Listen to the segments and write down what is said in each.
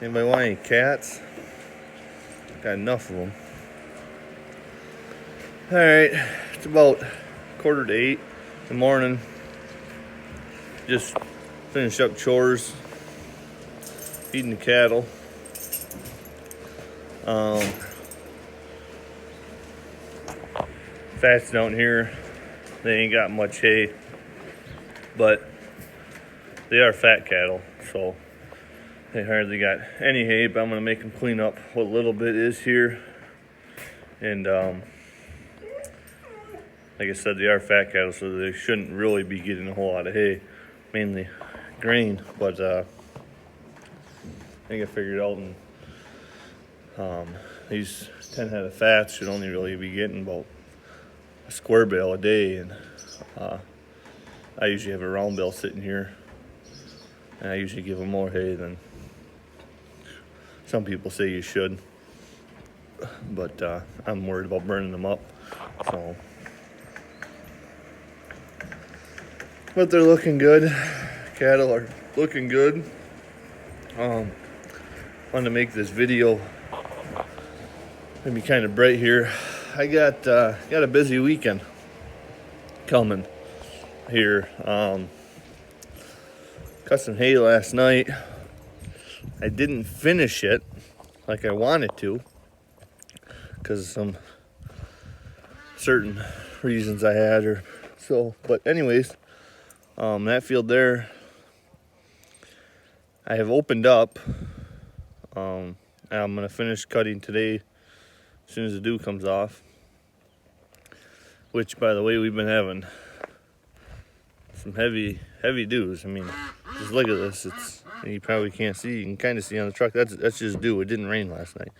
Anybody want any cats? Got enough of them. Alright, it's about 7:45 in the morning. Just finished up chores, feeding the cattle. Fats down here, they ain't got much hay, but they are fat cattle, so they hardly got any hay. But I'm gonna make them clean up what little bit is here. And like I said, they are fat cattle, so they shouldn't really be getting a whole lot of hay, mainly grain. But I think I figured out, and these 10 head of fats should only really be getting about a square bale a day. And I usually have a round bale sitting here, and I usually give them more hay than some people say you should. But I'm worried about burning them up, so. But they're looking good. Cattle are looking good. Wanted to make this video. Gonna be kind of bright here. I got a busy weekend coming here. Cut some hay last night. I didn't finish it like I wanted to because of some certain reasons I had, or so. But anyways, that field there, I have opened up. And I'm gonna finish cutting today as soon as the dew comes off. Which, by the way, we've been having some heavy dews. I mean, just look at this. You probably can't see. You can kind of see on the truck. That's just dew. It didn't rain last night.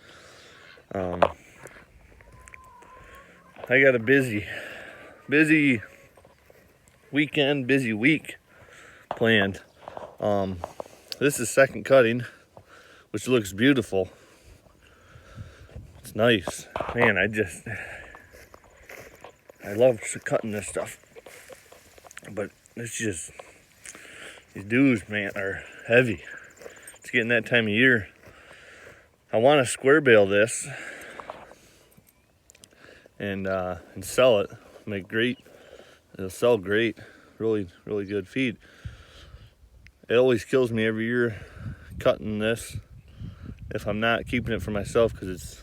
I got a busy weekend, busy week planned. This is second cutting, which looks beautiful. It's nice, man. I love cutting this stuff, but it's just, these dews, man, are heavy. It's getting that time of year. I want to square bale this and sell it. Make great. It'll sell great. Really good feed. It always kills me every year cutting this if I'm not keeping it for myself, because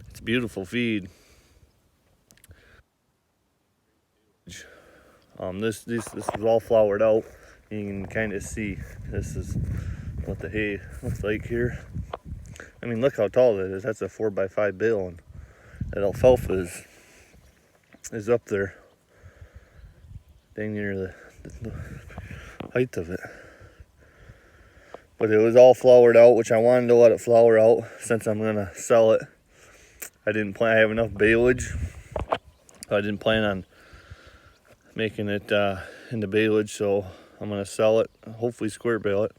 it's beautiful feed. This is all flowered out. You can kind of see this is what the hay looks like here. I mean, look how tall that is. That's a 4x5 bale, and that alfalfa is up there, dang near the height of it. But it was all flowered out, which I wanted to let it flower out since I'm gonna sell it. I have enough baleage. I didn't plan on making it into baleage, so I'm gonna sell it, hopefully square bale it.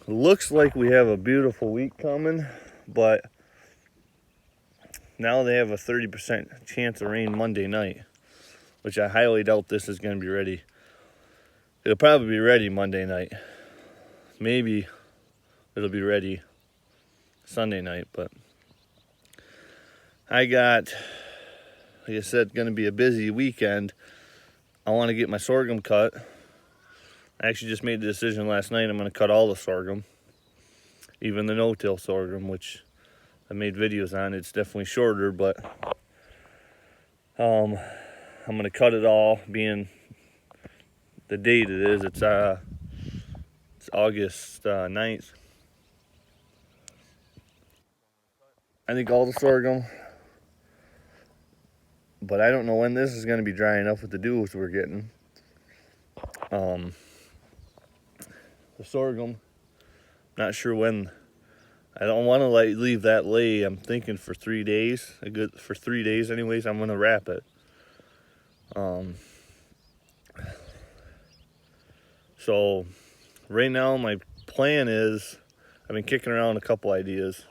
Looks like we have a beautiful week coming, but now they have a 30% chance of rain Monday night, which I highly doubt this is gonna be ready. It'll probably be ready Monday night. Maybe it'll be ready Sunday night, but I got, like I said, gonna be a busy weekend. I want to get my sorghum cut. I actually just made the decision last night. I'm gonna cut all the sorghum, even the no-till sorghum, which I made videos on. It's definitely shorter, but I'm gonna cut it all. Being the date it is, it's August 9th. I think all the sorghum, but I don't know when this is going to be dry enough with the dews we're getting. The sorghum, not sure when. I don't want to leave that lay. I'm thinking for 3 days, for 3 days anyways. I'm going to wrap it. So right now my plan is, I've been kicking around a couple ideas,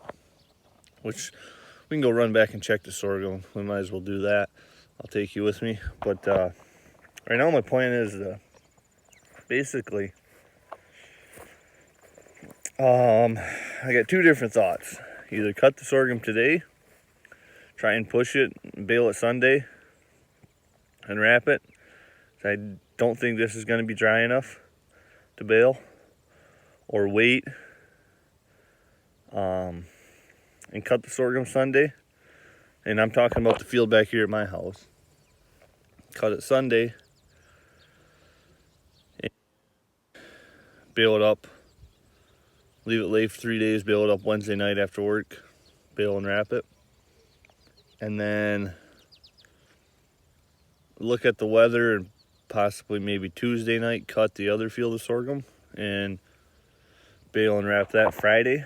which we can go run back and check the sorghum. We might as well do that. I'll take you with me. But right now my plan is basically I got two different thoughts. Either cut the sorghum today, try and push it, bale it Sunday, and wrap it. I don't think this is going to be dry enough to bale, or wait and cut the sorghum Sunday. And I'm talking about the field back here at my house. Cut it Sunday, bale it up, leave it lay for 3 days, bale it up Wednesday night after work, bale and wrap it. And then look at the weather and possibly maybe Tuesday night cut the other field of sorghum and bale and wrap that Friday.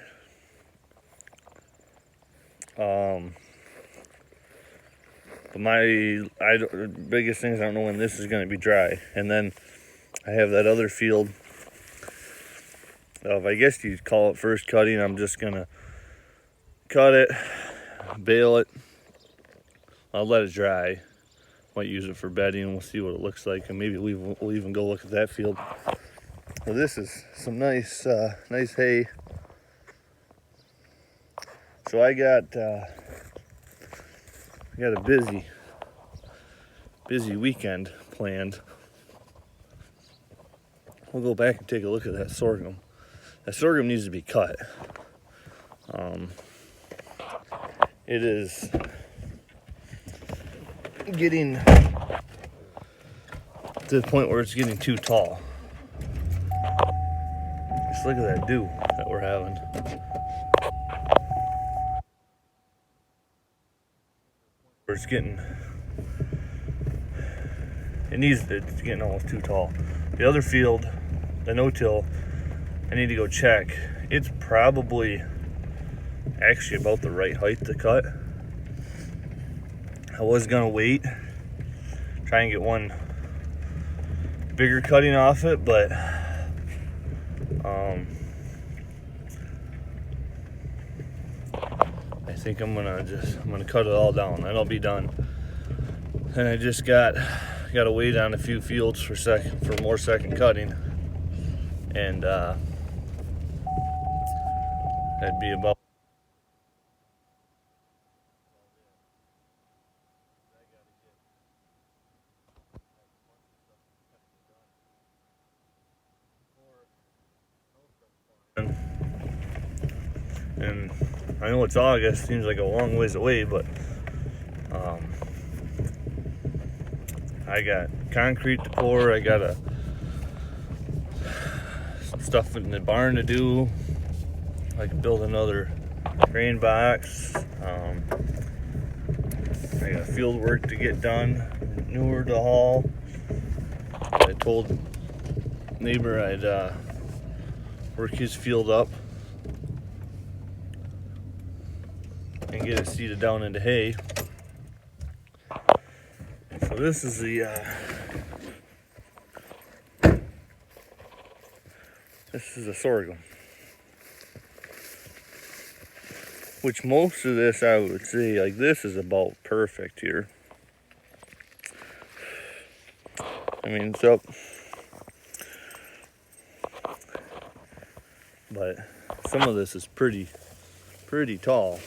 But my biggest thing is I don't know when this is going to be dry. And then I have that other field of, I guess you'd call it first cutting. I'm just going to cut it, bale it. I'll let it dry. Might use it for bedding, and we'll see what it looks like. And maybe we'll even go look at that field. Well, this is some nice hay. So I got a busy weekend planned. We'll go back and take a look at that sorghum. That sorghum needs to be cut. It is getting to the point where it's getting too tall. Just look at that dew that we're having. It's getting almost too tall. The other field, the no-till, I need to go check. It's probably actually about the right height to cut. I was gonna wait, try and get one bigger cutting off it, but I think I'm gonna cut it all down. Then I'll be done. And I just gotta wait on a few fields for more second cutting, and that'd be about. And I know it's August, seems like a long ways away, but I got concrete to pour, I got some stuff in the barn to do. I can build another grain box. I got field work to get done, manure to haul. I told neighbor I'd work his field up and get it seeded down into hay. So this is the sorghum, which most of this I would say, like, this is about perfect here. I mean, it's up, but some of this is pretty tall.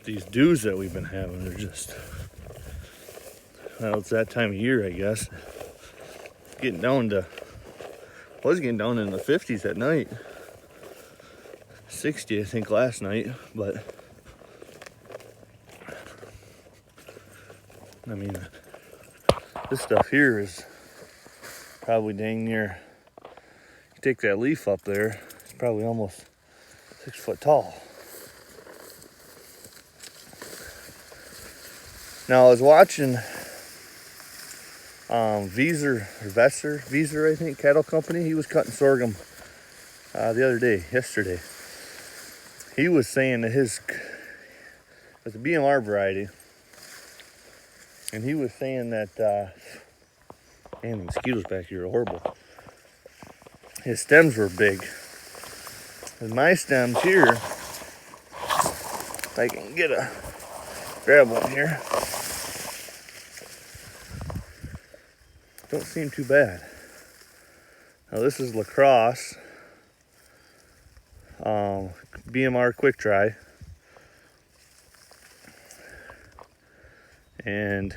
These dews that we've been having are just, well, it's that time of year, I guess. Was getting down in the 50s at night. 60, I think, last night, but I mean, this stuff here is probably dang near, you take that leaf up there, it's probably almost 6 foot tall. Now I was watching Viser, I think, cattle company. He was cutting sorghum yesterday. He was saying that it's a BMR variety, and he was saying that, man, the mosquitoes back here are horrible. His stems were big. And my stems here, if I can grab one here. don't seem too bad. Now this is La Crosse, BMR Quick Dry, and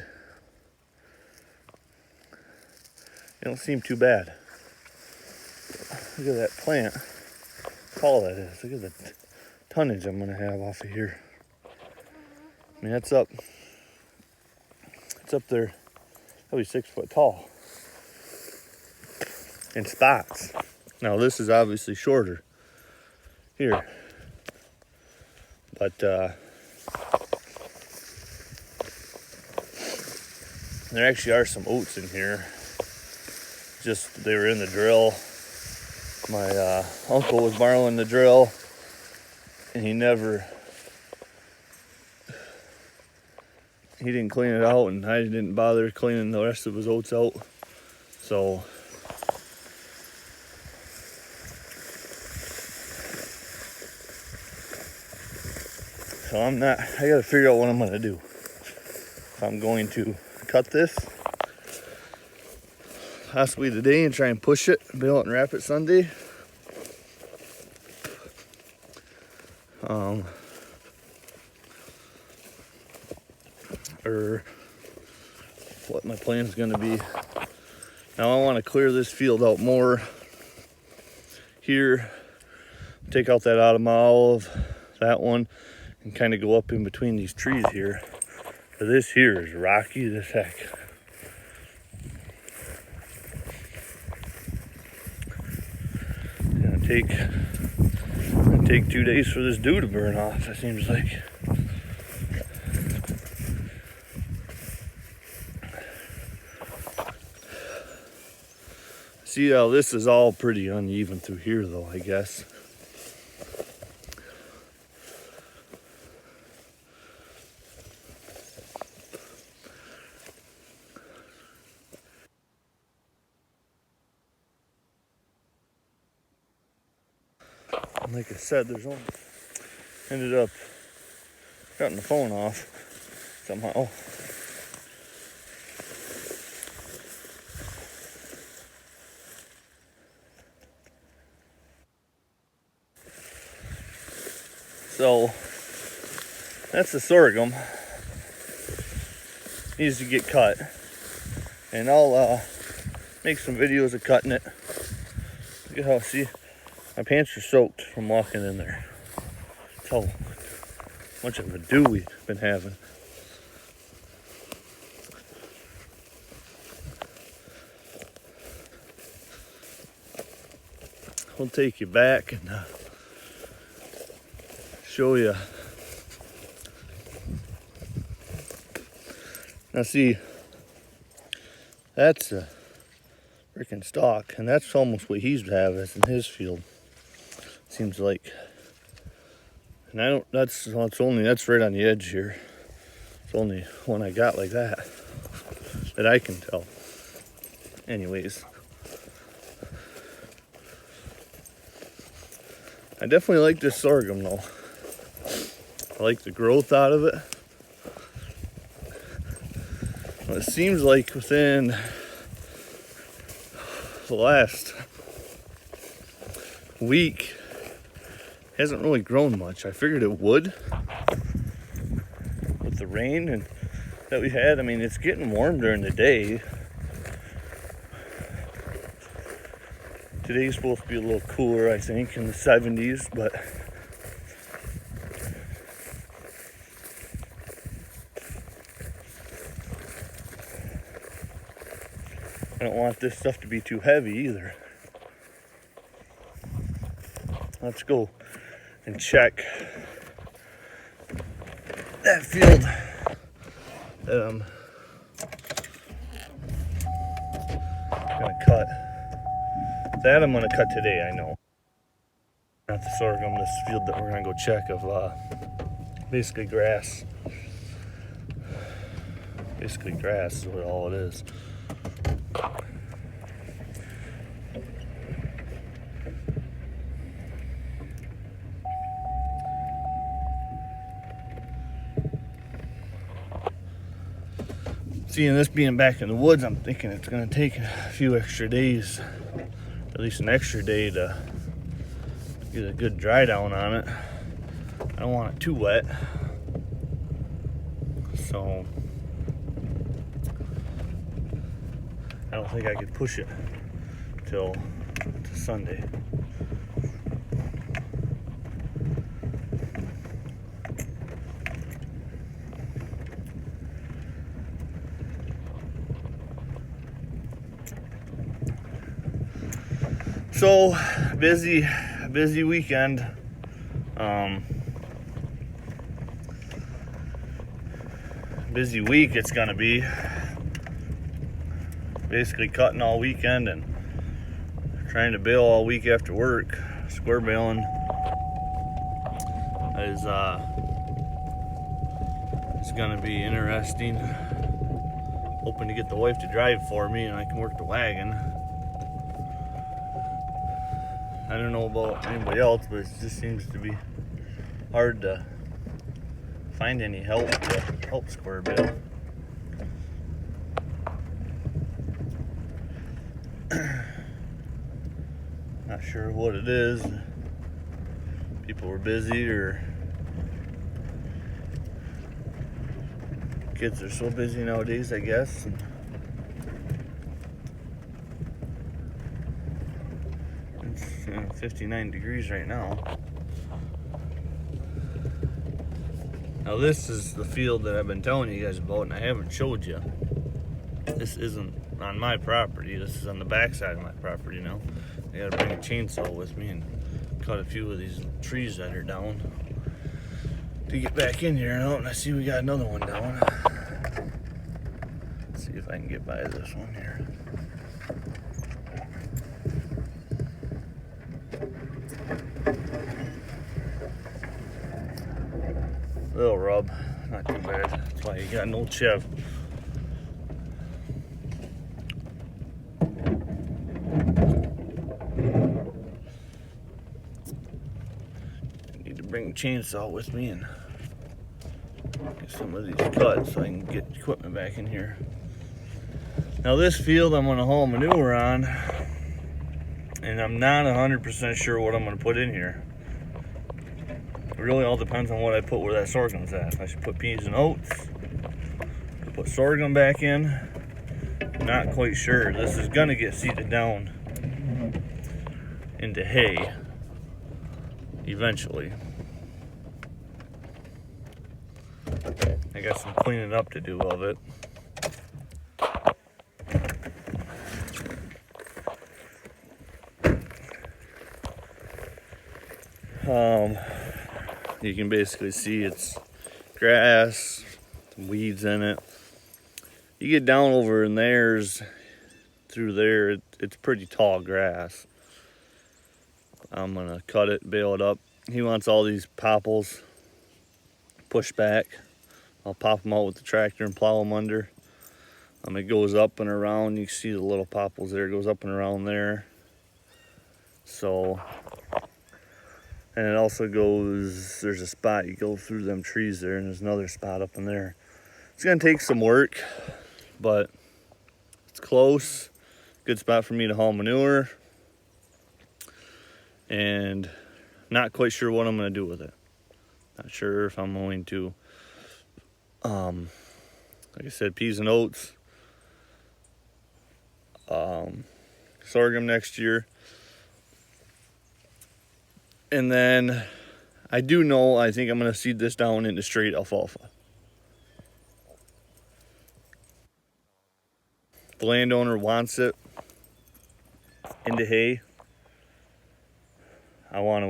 it don't seem too bad. Look at that plant, how tall that is. Look at the tonnage I'm gonna have off of here. I mean, it's up there, probably 6 foot tall in spots. Now this is obviously shorter here, but there actually are some oats in here. Just they were in the drill. My uncle was borrowing the drill, and he didn't clean it out, and I didn't bother cleaning the rest of his oats out. So I gotta figure out what I'm gonna do. If I'm going to cut this possibly today and try and push it, bale it and wrap it Sunday. Or what my plan is going to be. Now I want to clear this field out more here, take out that autumn olive, that one, and kind of go up in between these trees here. But this here is rocky as heck. It's gonna take 2 days for this dew to burn off, it seems like. See how this is all pretty uneven through here though, I guess. And like I said, ended up cutting the phone off somehow. So that's the sorghum. Needs to get cut, and I'll make some videos of cutting it. Look at how, see, my pants are soaked from walking in there. That's how much of a dew we've been having. We'll take you back and show you. Now see, that's a freaking stalk, and that's almost what he's having in his field, seems like. And that's right on the edge here. It's only one I got like that I can tell. Anyways, I definitely like this sorghum though. I like the growth out of it. Well, it seems like within the last week, it hasn't really grown much. I figured it would with the rain that we had. I mean, it's getting warm during the day. Today's supposed to be a little cooler, I think, in the 70s, but I don't want this stuff to be too heavy either. Let's go and check that field that I'm gonna cut. That I'm gonna cut today, I know. Not the sorghum, this field that we're gonna go check of basically grass. Basically grass is what all it is. Seeing this being back in the woods, I'm thinking it's gonna take a few extra days, at least an extra day to get a good dry down on it. I don't want it too wet. So I don't think I could push it till to Sunday. So busy weekend. Busy week it's gonna be. Basically cutting all weekend and trying to bale all week after work. Square baling is it's gonna be interesting. Hoping to get the wife to drive for me and I can work the wagon. I don't know about anybody else, but it just seems to be hard to find any help to help square bale. Not sure what it is. People were busy or kids are so busy nowadays, I guess. It's 59 degrees right now. Now this is the field that I've been telling you guys about and I haven't showed you. This isn't on my property. This is on the back side of my property now. I gotta bring a chainsaw with me and cut a few of these trees that are down to get back in here. And I see we got another one down. Let's see if I can get by this one here. Little rub, not too bad. That's why you got an old Chev. Need to bring a chainsaw with me and get some of these cut so I can get equipment back in here. Now this field I'm gonna haul manure on, and I'm not 100% sure what I'm gonna put in here. It really all depends on what I put where that sorghum's at. If I should put peas and oats, put sorghum back in, not quite sure. This is gonna get seeded down into hay eventually. I got some cleaning up to do of it. You can basically see it's grass, some weeds in it. You get down over in theirs, through there, it's pretty tall grass. I'm gonna cut it, bale it up. He wants all these popples pushed back. I'll pop them out with the tractor and plow them under. It goes up and around. You can see the little popples there. It goes up and around there. So, and it also goes, there's a spot, you go through them trees there, and there's another spot up in there. It's gonna take some work, but it's close. Good spot for me to haul manure. And not quite sure what I'm gonna do with it. Not sure if I'm going to, like I said, peas and oats, sorghum next year. And then I do know, I think I'm gonna seed this down into straight alfalfa. The landowner wants it into hay. I want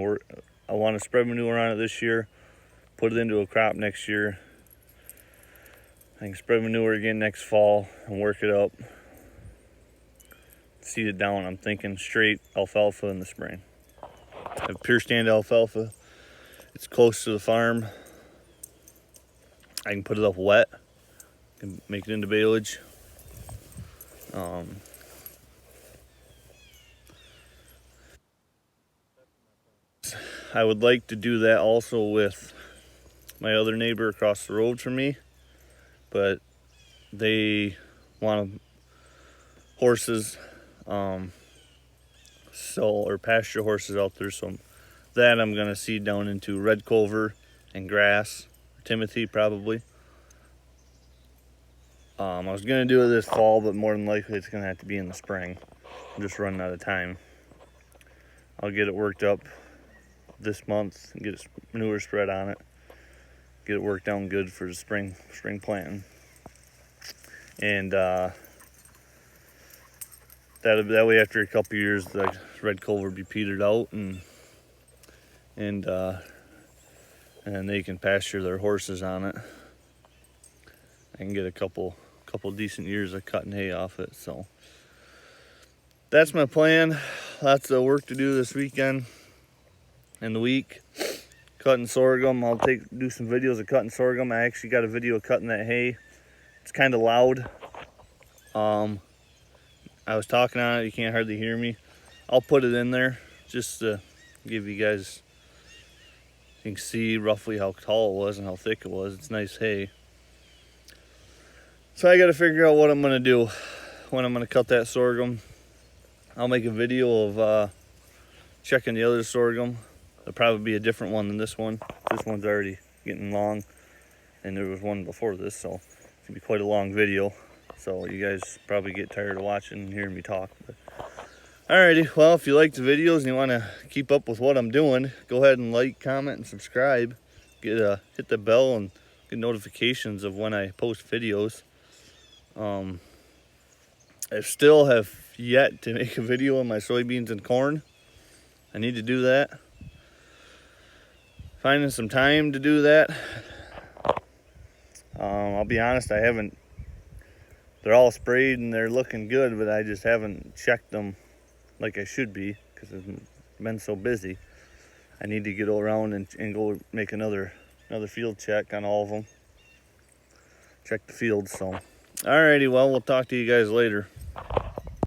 to spread manure on it this year, put it into a crop next year. I can spread manure again next fall and work it up. Seed it down. I'm thinking straight alfalfa in the spring. I have pure stand alfalfa. It's close to the farm. I can put it up wet and make it into baleage. I would like to do that also with my other neighbor across the road from me, but they want horses, or pasture horses out there. So that I'm gonna seed down into red clover and grass, timothy probably. I was gonna do it this fall, but more than likely it's gonna have to be in the spring. I'm just running out of time. I'll get it worked up this month and get manure spread on it. Get it worked down good for the spring planting. And that way after a couple years the red clover will be petered out and they can pasture their horses on it. I can get a couple decent years of cutting hay off it. So that's my plan. Lots of work to do this weekend and the week. Cutting sorghum. I'll do some videos of cutting sorghum. I actually got a video of cutting that hay. It's kind of loud. I was talking on it, you can't hardly hear me. I'll put it in there just to give you guys, you can see roughly how tall it was and how thick it was. It's nice hay. So I got to figure out what I'm gonna do when I'm gonna cut that sorghum. I'll make a video of checking the other sorghum. It'll probably be a different one than this one. This one's already getting long, and there was one before this, so it's gonna be quite a long video. So you guys probably get tired of watching and hearing me talk. But alrighty, well, if you like the videos and you want to keep up with what I'm doing, go ahead and like, comment, and subscribe. Hit the bell and get notifications of when I post videos. I still have yet to make a video on my soybeans and corn. I need to do that. Finding some time to do that. I'll be honest, I haven't. They're all sprayed and they're looking good, but I just haven't checked them like I should be because I've been so busy. I need to get around and go make another field check on all of them. Check the fields. So, alrighty, well, we'll talk to you guys later.